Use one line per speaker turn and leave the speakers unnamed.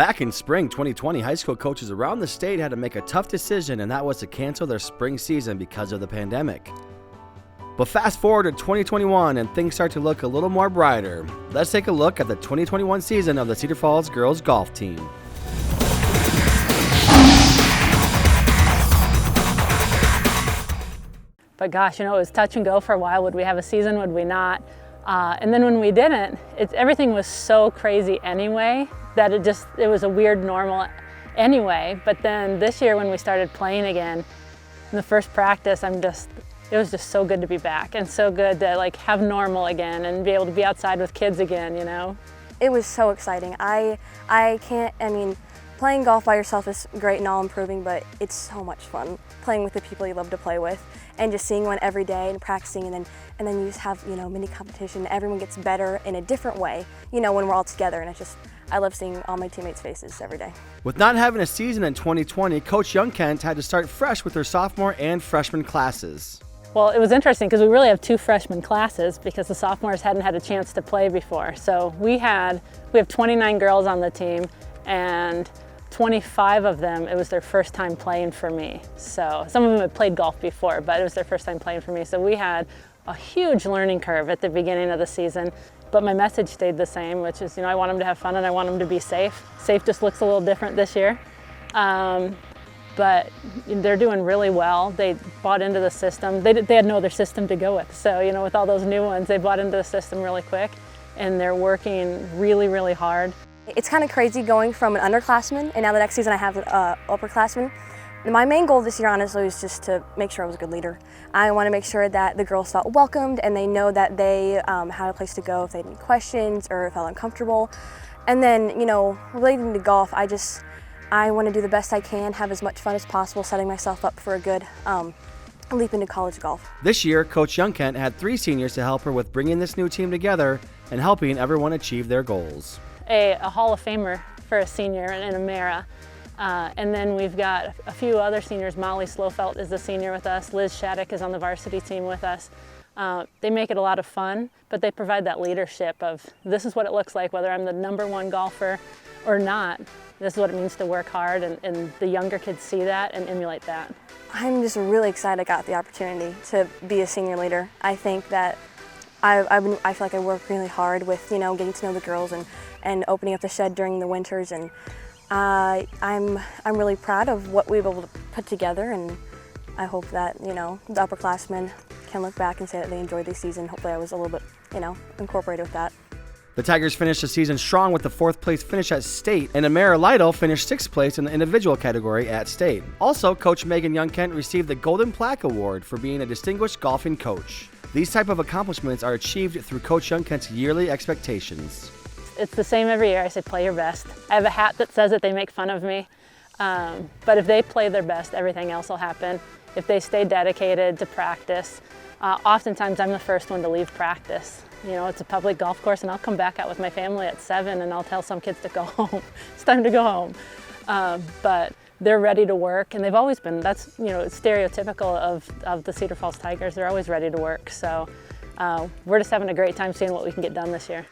Back in spring 2020, high school coaches around the state had to make a tough decision, and that was to cancel their spring season because of the pandemic. But fast forward to 2021 and things start to look a little more brighter. Let's take a look at the 2021 season of the Cedar Falls girls golf team.
But gosh, it was touch and go for a while. Would we have a season, would we not? And then when we didn't, everything was so crazy anyway that it was a weird normal anyway. But then this year when we started playing again, in the first practice, it was just so good to be back and so good to have normal again and be able to be outside with kids again,
It was so exciting. Playing golf by yourself is great and all improving, but it's so much fun playing with the people you love to play with and just seeing one every day and practicing, and then you just have mini competition. Everyone gets better in a different way, when we're all together, and I love seeing all my teammates' faces every day.
With not having a season in 2020, Coach Youngkent had to start fresh with her sophomore and freshman classes.
Well, it was interesting because we really have two freshman classes because the sophomores hadn't had a chance to play before. So we have 29 girls on the team, and 25 of them, it was their first time playing for me. So some of them had played golf before, but it was their first time playing for me. So we had a huge learning curve at the beginning of the season, but my message stayed the same, which is, I want them to have fun and I want them to be safe. Safe just looks a little different this year. But they're doing really well. They bought into the system. They had no other system to go with. So, with all those new ones, they bought into the system really quick, and they're working really, really hard.
It's kind of crazy going from an underclassman, and now the next season I have an upperclassman. My main goal this year, honestly, was just to make sure I was a good leader. I want to make sure that the girls felt welcomed and they know that they had a place to go if they had any questions or felt uncomfortable. And then, relating to golf, I want to do the best I can, have as much fun as possible, setting myself up for a good leap into college golf.
This year, Coach Youngkent had 3 seniors to help her with bringing this new team together and helping everyone achieve their goals.
A Hall of Famer for a senior in Amera. And then we've got a few other seniors. Molly Slofelt is the senior with us. Liz Shattuck is on the varsity team with us. They make it a lot of fun, but they provide that leadership of this is what it looks like, whether I'm the #1 golfer or not. This is what it means to work hard, and the younger kids see that and emulate that.
I'm just really excited I got the opportunity to be a senior leader. I think that I feel like I work really hard with getting to know the girls and opening up the shed during the winters, and I'm really proud of what we've been able to put together, and I hope that the upperclassmen can look back and say that they enjoyed the season. Hopefully I was a little bit incorporated with that.
The Tigers finished the season strong with the 4th place finish at state, and Amara Lytle finished 6th place in the individual category at state. Also, Coach Megan Youngkent received the Golden Plaque Award for being a distinguished golfing coach. These type of accomplishments are achieved through Coach Youngkent's yearly expectations.
It's the same every year. I say play your best. I have a hat that says that they make fun of me, but if they play their best, everything else will happen. If they stay dedicated to practice, oftentimes I'm the first one to leave practice. It's a public golf course, and I'll come back out with my family at 7 and I'll tell some kids to go home. It's time to go home. But they're ready to work, and they've always been. That's stereotypical of the Cedar Falls Tigers. They're always ready to work. So we're just having a great time seeing what we can get done this year.